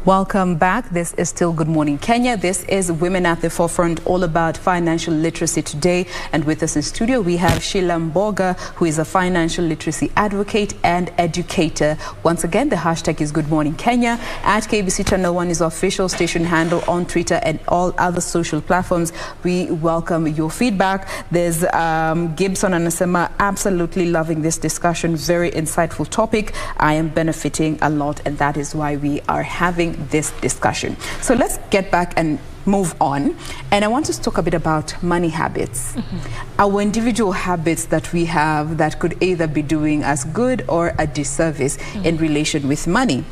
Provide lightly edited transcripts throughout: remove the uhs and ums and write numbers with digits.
Welcome back. This is still Good Morning Kenya. This is Women at the Forefront, all about financial literacy today. And with us in studio, we have Sheila Mmboga, who is a financial literacy advocate and educator. Once again, the hashtag is Good Morning Kenya. At KBC Channel 1 is our official station handle on Twitter and all other social platforms. We welcome your feedback. There's Gibson Anasema, absolutely loving this discussion. Very insightful topic. I am benefiting a lot, and that is why we are having this discussion. So let's get back and move on. And I want to talk a bit about money habits. Our individual habits that we have that could either be doing us good or a disservice in relation with money.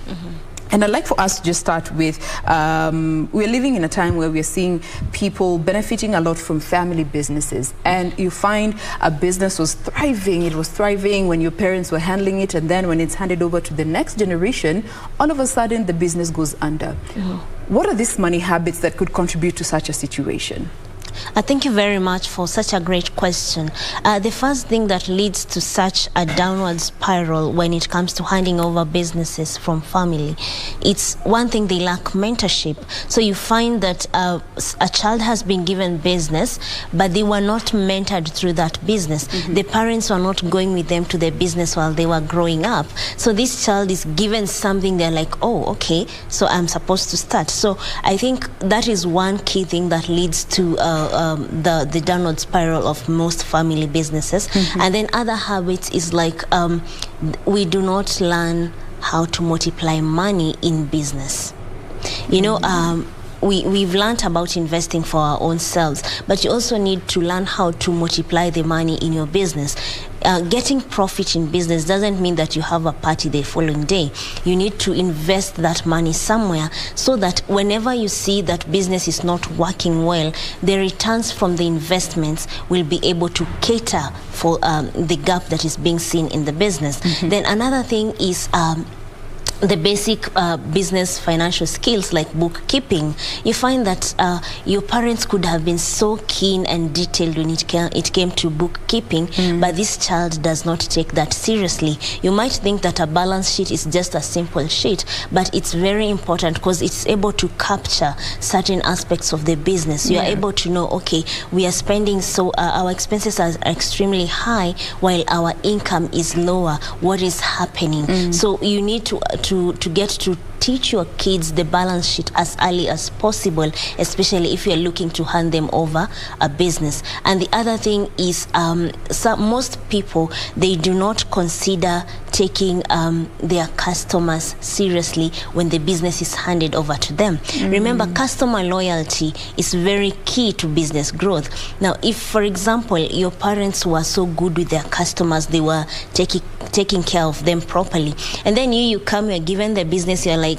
And I'd like for us to just start with, we're living in a time where we're seeing people benefiting a lot from family businesses. And you find a business was thriving, it was thriving when your parents were handling it, and then when it's handed over to the next generation, all of a sudden the business goes under. What are these money habits that could contribute to such a situation? Thank you very much for such a great question. The first thing that leads to such a downward spiral when it comes to handing over businesses from family, it's one thing, they lack mentorship. So you find that a child has been given business, but they were not mentored through that business. The parents were not going with them to the business while they were growing up. So this child is given something, they're like, oh, okay, so I'm supposed to start. So I think that is one key thing that leads to the downward spiral of most family businesses. And then other habits is like we do not learn how to multiply money in business. You know, we've learned about investing for our own selves, but you also need to learn how to multiply the money in your business. Getting profit in business doesn't mean that you have a party the following day. You need to invest that money somewhere so that whenever you see that business is not working well, the returns from the investments will be able to cater for the gap that is being seen in the business. Then another thing is the basic business financial skills like bookkeeping. You find that your parents could have been so keen and detailed when it came to bookkeeping, but this child does not take that seriously. You might think that a balance sheet is just a simple sheet, but it's very important because it's able to capture certain aspects of the business. You are able to know, okay, we are spending, so our expenses are extremely high while our income is lower. What is happening? So you need to get to teach your kids the balance sheet as early as possible, especially if you're looking to hand them over a business. And the other thing is most people, they do not consider taking their customers seriously when the business is handed over to them. Remember, customer loyalty is very key to business growth. Now, if, for example, your parents were so good with their customers, they were taking care of them properly, and then you come, you're given the business, you're like,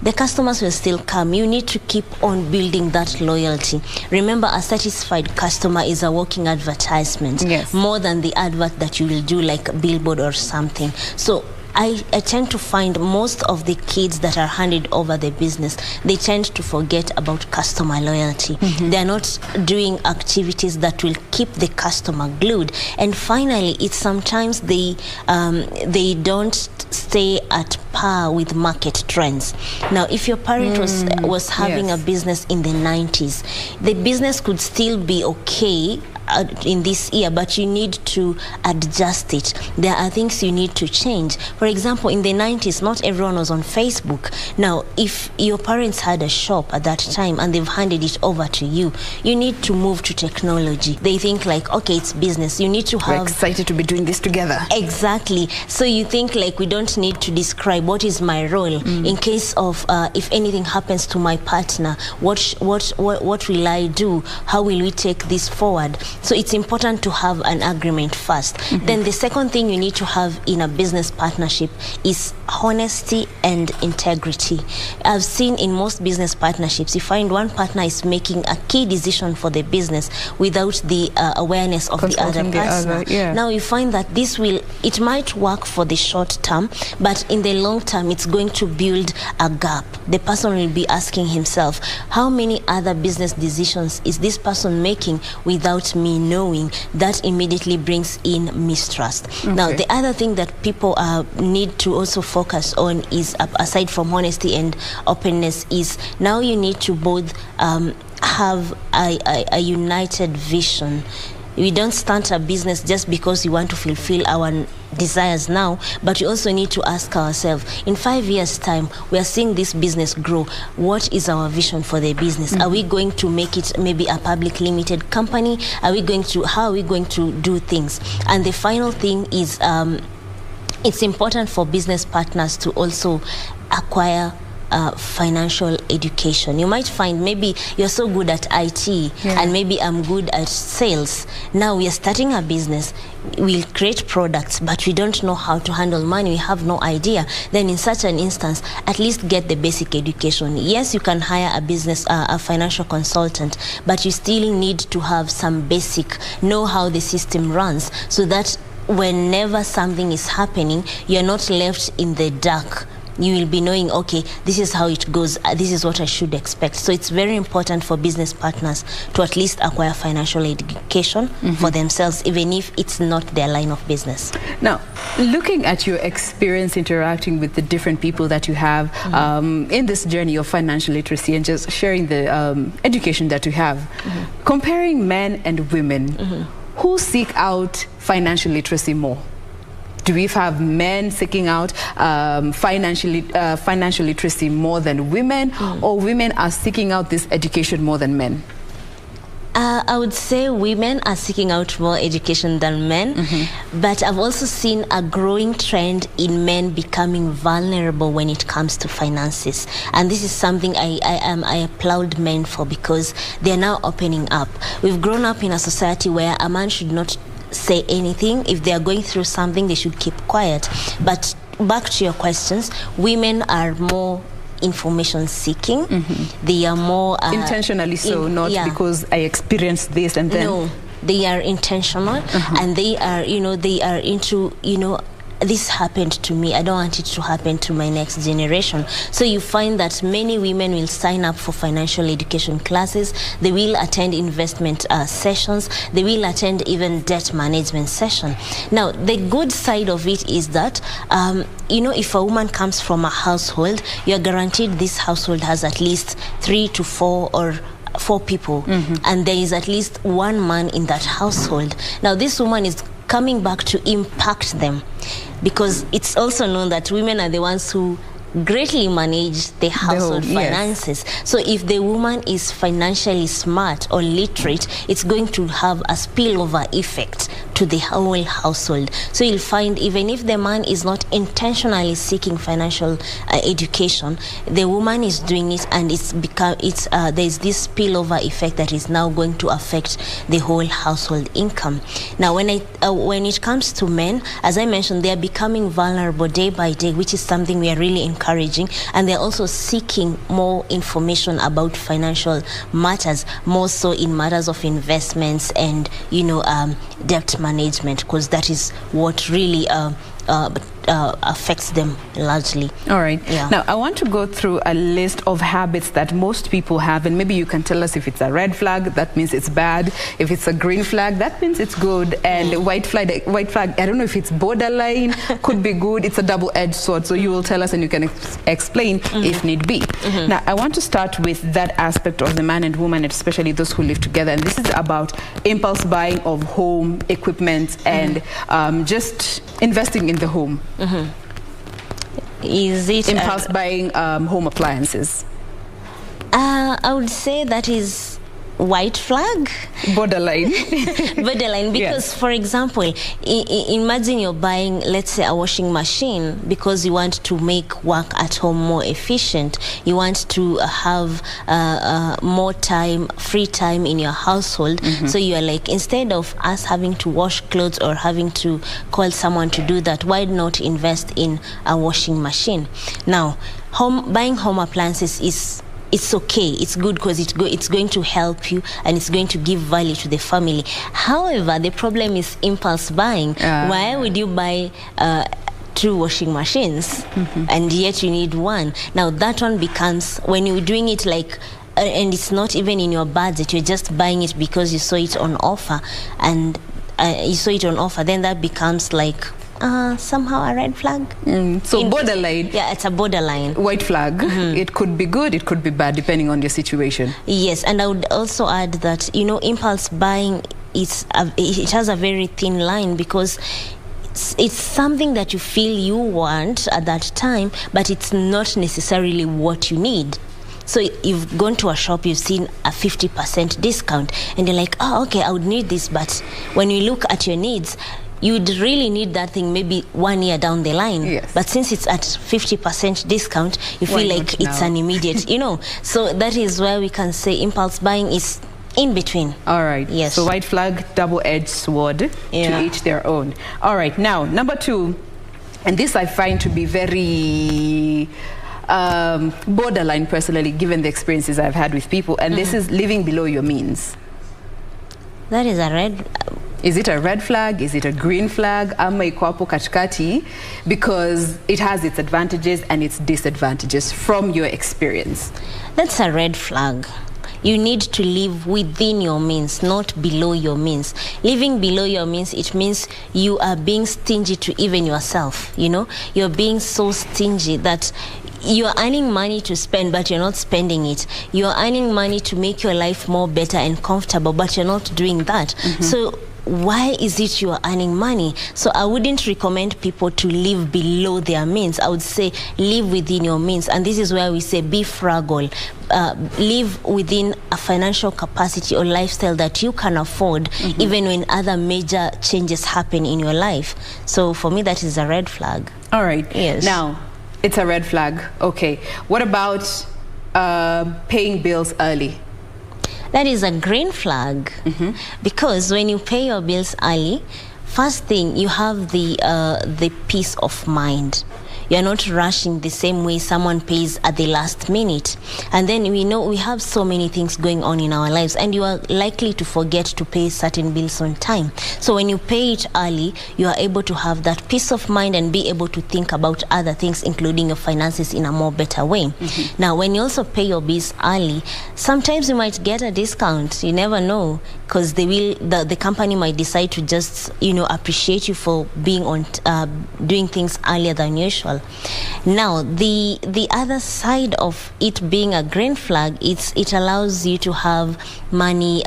the customers will still come. You need to keep on building that loyalty. Remember, a satisfied customer is a walking advertisement, more than the advert that you will do like a billboard or something. So I tend to find most of the kids that are handed over the business, they tend to forget about customer loyalty. They're not doing activities that will keep the customer glued. And finally, it's sometimes they don't stay at par with market trends. Now, if your parent was having a business in the 90s, the business could still be okay in this year, but you need to adjust it. There are things you need to change. For example, in the 90s, not everyone was on Facebook. Now, if your parents had a shop at that time and they've handed it over to you, you need to move to technology. They think like, okay, it's business. You need to have... We're excited to be doing this together. Exactly. So you think like, we don't need to describe what is my role in case of if anything happens to my partner, what will I do? How will we take this forward? So it's important to have an agreement first. Then the second thing you need to have in a business partnership is honesty and integrity. I've seen in most business partnerships, you find one partner is making a key decision for the business without the awareness of the other person. Now you find that it might work for the short term, but in the long term, it's going to build a gap. The person will be asking himself, how many other business decisions is this person making without me me knowing, that immediately brings in mistrust. Now, the other thing that people need to also focus on is, aside from honesty and openness, is now you need to both have a united vision. We don't start a business just because we want to fulfill our desires now, but we also need to ask ourselves, in 5 years' time, we are seeing this business grow. What is our vision for the business? Are we going to make it maybe a public limited company? How are we going to do things? And the final thing is, it's important for business partners to also acquire financial education. You might find maybe you're so good at IT and maybe I'm good at sales. Now we are starting a business, we'll create products, but we don't know how to handle money, we have no idea. Then in such an instance, at least get the basic education. Yes, you can hire a financial consultant, but you still need to have some basic, know how the system runs, so that whenever something is happening, you're not left in the dark. You will be knowing, okay, this is how it goes, this is what I should expect. So it's very important for business partners to at least acquire financial education for themselves, even if it's not their line of business. Now, looking at your experience interacting with the different people that you have in this journey of financial literacy, and just sharing the education that you have, comparing men and women, who seek out financial literacy more? Do we have men seeking out financial literacy more than women, or women are seeking out this education more than men? I would say women are seeking out more education than men, but I've also seen a growing trend in men becoming vulnerable when it comes to finances. And this is something I applaud men for, because they're now opening up. We've grown up in a society where a man should not say anything. If they are going through something, they should keep quiet. But back to your questions, women are more information seeking. They are more intentionally so, not because I experienced this and then. No, they are intentional, and they are, they are into, this happened to me, I don't want it to happen to my next generation. So you find that many women will sign up for financial education classes, they will attend investment sessions, they will attend even debt management session. Now, the good side of it is that, if a woman comes from a household, you're guaranteed this household has at least 3 to 4 or 4 people, and there is at least one man in that household. Now, this woman is coming back to impact them, because it's also known that women are the ones who greatly manage the household finances. So if the woman is financially smart or literate, it's going to have a spillover effect to the whole household. So you'll find, even if the man is not intentionally seeking financial education, the woman is doing it, and there's this spillover effect that is now going to affect the whole household income. Now, when it comes to men, as I mentioned, they are becoming vulnerable day by day, which is something we are really encouraging, and they're also seeking more information about financial matters, more so in matters of investments and debt management, because that is what really affects them largely. All right. Yeah. Now, I want to go through a list of habits that most people have, and maybe you can tell us if it's a red flag, that means it's bad. If it's a green flag, that means it's good. And white flag, I don't know if it's borderline, could be good. It's a double-edged sword. So you will tell us, and you can explain if need be. Now, I want to start with that aspect of the man and woman, especially those who live together. And this is about impulse buying of home equipment and just investing in the home. Is it impulse buying home appliances? I would say that is white flag, borderline. Borderline, because for example, imagine you're buying, let's say, a washing machine because you want to make work at home more efficient. You want to have more time, free time in your household. So you are like, instead of us having to wash clothes or having to call someone to do that, why not invest in a washing machine? Now, buying home appliances it's okay, it's good, because it's going to help you and it's going to give value to the family. However, the problem is impulse buying. Why would you buy 2 washing machines and yet you need one? Now that one becomes, when you're doing it like and it's not even in your budget, you're just buying it because you saw it on offer, and then that becomes like somehow a red flag. So borderline. Yeah, it's a borderline. White flag. It could be good, it could be bad, depending on your situation. Yes, and I would also add that, impulse buying, it has a very thin line, because it's something that you feel you want at that time, but it's not necessarily what you need. So you've gone to a shop, you've seen a 50% discount, and you're like, oh, okay, I would need this. But when you look at your needs, you'd really need that thing maybe 1 year down the line. Yes. But since it's at 50% discount, you feel like it's an immediate, So that is where we can say impulse buying is in between. All right. Yes. So white flag, double-edged sword, to each their own. All right. Now, number 2, and this I find to be very borderline personally, given the experiences I've had with people, and this is living below your means. That is a red... Is it a red flag? Is it a green flag? Ama iko hapo katikati, because it has its advantages and its disadvantages from your experience. That's a red flag. You need to live within your means, not below your means. Living below your means, it means you are being stingy to even yourself, You're being so stingy that you're earning money to spend, but you're not spending it. You're earning money to make your life more better and comfortable, but you're not doing that. So why is it you are earning money? So I wouldn't recommend people to live below their means. I would say live within your means. And this is where we say be frugal. Live within a financial capacity or lifestyle that you can afford, even when other major changes happen in your life. So for me, that is a red flag. All right. Yes. Now, it's a red flag. Okay. What about paying bills early? That is a green flag, because when you pay your bills early, first thing, you have the peace of mind. You're not rushing the same way someone pays at the last minute. And then we know we have so many things going on in our lives, and you are likely to forget to pay certain bills on time. So when you pay it early, you are able to have that peace of mind and be able to think about other things, including your finances, in a more better way. Now, when you also pay your bills early, sometimes you might get a discount. You never know, because the company might decide to just appreciate you for being on doing things earlier than usual. Now, the other side of it being a green flag, it allows you to have money,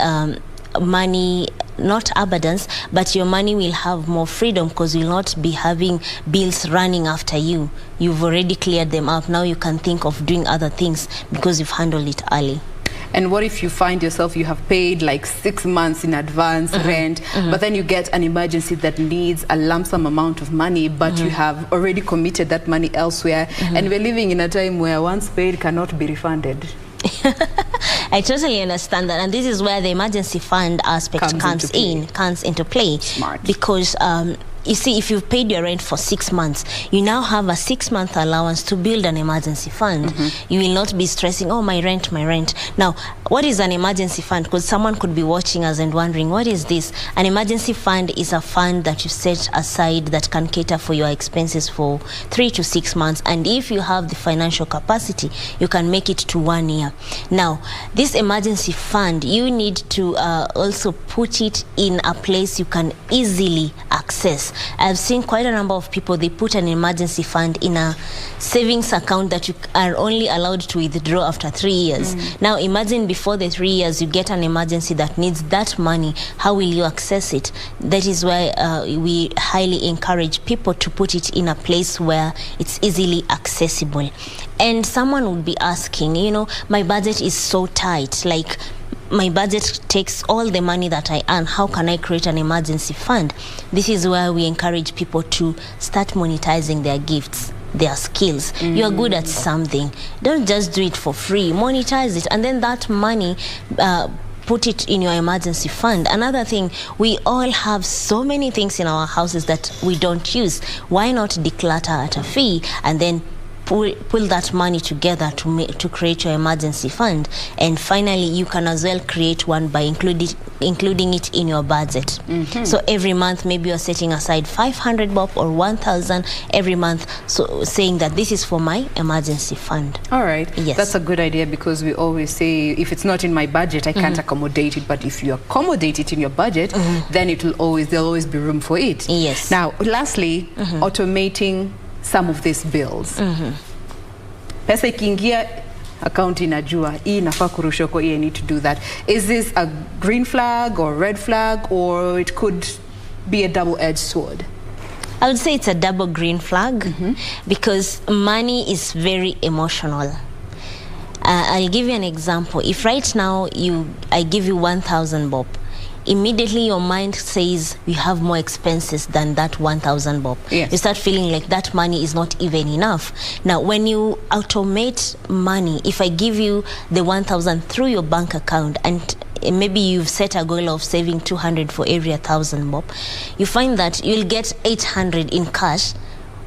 not abundance, but your money will have more freedom, because you'll not be having bills running after you. You've already cleared them up. Now you can think of doing other things because you've handled it early. And what if you find yourself, you have paid like 6 months in advance rent, but then you get an emergency that needs a lump sum amount of money, but you have already committed that money elsewhere, and we're living in a time where once paid cannot be refunded. I totally understand that, and this is where the emergency fund aspect comes into play. Smart. Because you see, if you've paid your rent for 6 months, you now have a 6-month allowance to build an emergency fund. You will not be stressing, oh, my rent. Now, what is an emergency fund? Because someone could be watching us and wondering, what is this? An emergency fund is a fund that you set aside that can cater for your expenses for 3 to 6 months. And if you have the financial capacity, you can make it to 1 year. Now, this emergency fund, you need to also put it in a place you can easily access. I've seen quite a number of people, they put an emergency fund in a savings account that you are only allowed to withdraw after 3 years. Now imagine before the 3 years you get an emergency that needs that money. How will you access it? That is why we highly encourage people to put it in a place where it's easily accessible. And someone would be asking, my budget is so tight, like my budget takes all the money that I earn. How can I create an emergency fund? This is where we encourage people to start monetizing their gifts, their skills. You are good at something. Don't just do it for free. Monetize it, and then that money, put it in your emergency fund. Another thing, we all have so many things in our houses that we don't use. Why not declutter at a fee and then pull that money together to create your emergency fund. And finally, you can as well create one by including it in your budget. So every month, maybe you're setting aside 500 bob or 1,000 every month, so saying that this is for my emergency fund. All right. Yes. That's a good idea, because we always say if it's not in my budget, I can't accommodate it. But if you accommodate it in your budget, then there'll always be room for it. Yes. Now, lastly, automating some of these bills. Pesa ikiingia account inajua hii inafaa kurushwa kwa hii, need to do that. Is this a green flag or red flag, or it could be a double-edged sword? I would say it's a double green flag, because money is very emotional. I'll give you an example. If right now I give you 1,000 bob, immediately your mind says you have more expenses than that 1,000 bob. Yes. You start feeling like that money is not even enough. Now, when you automate money, if I give you the 1,000 through your bank account, and maybe you've set a goal of saving 200 for every 1,000 bob, you find that you'll get 800 in cash.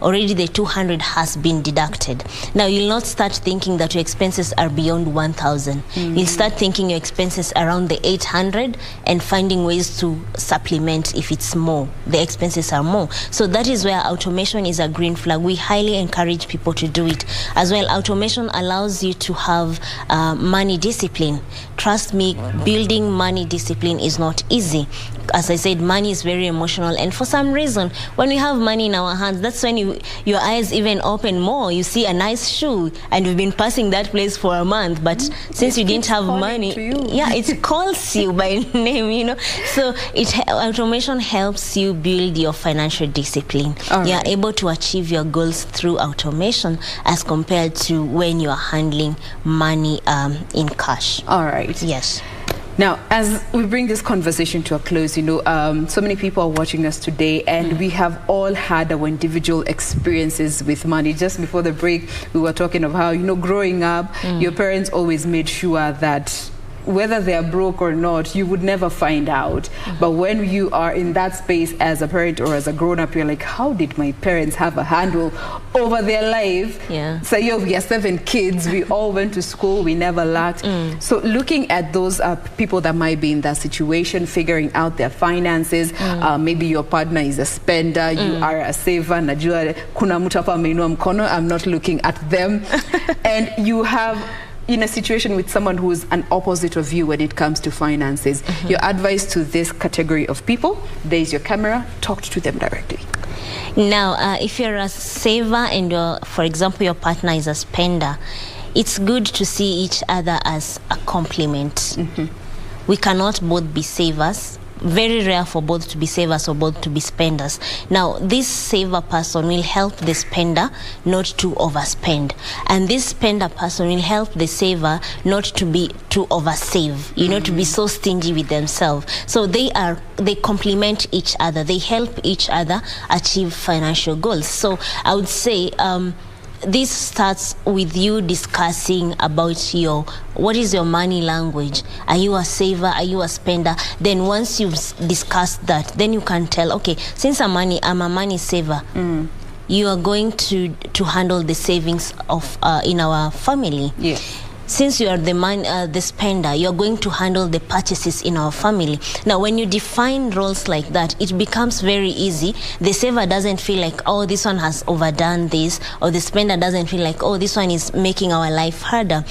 Already the 200 has been deducted. Now you'll not start thinking that your expenses are beyond 1,000. You'll start thinking your expenses around the 800 and finding ways to supplement if it's more. The expenses are more. So that is where automation is a green flag. We highly encourage people to do it. As well, automation allows you to have money discipline. Trust me, building money discipline is not easy. As I said, money is very emotional, and for some reason, when we have money in our hands, that's when your eyes even open more. You see a nice shoe, and you've been passing that place for a month, but since you didn't have money, it calls you by name, you know. So automation helps you build your financial discipline. You're able to achieve your goals through automation as compared to when you are handling money in cash. All right. Yes. Now, as we bring this conversation to a close, you know, so many people are watching us today, and we have all had our individual experiences with money. Just before the break, we were talking of how, you know, growing up, your parents always made sure that whether they are broke or not, you would never find out. But when you are in that space as a parent or as a grown-up, you're like, how did my parents have a handle over their life? Yeah. So we are 7 kids, we all went to school, we never lacked. So looking at those people that might be in that situation, figuring out their finances, maybe your partner is a spender, you are a saver, najua kuna mtu hapa ameinua mkono, I'm not looking at them. And you have in a situation with someone who is an opposite of you when it comes to finances. Your advice to this category of people, there's your camera, talk to them directly. Now, if you're a saver and for example, your partner is a spender, it's good to see each other as a complement. We cannot both be savers. Very rare for both to be savers or both to be spenders. Now, this saver person will help the spender not to overspend, and this spender person will help the saver not to oversave, you know, to be so stingy with themselves. So they complement each other. They help each other achieve financial goals. So I would say this starts with you discussing about what is your money language. Are you a saver? Are you a spender? Then once you've discussed that, then you can tell, okay, since I'm a money saver, you are going to handle the savings of in our family. Yeah. Since you are the spender, you're going to handle the purchases in our family. Now, when you define roles like that, it becomes very easy. The saver doesn't feel like, oh, this one has overdone this, or the spender doesn't feel like, oh, this one is making our life harder.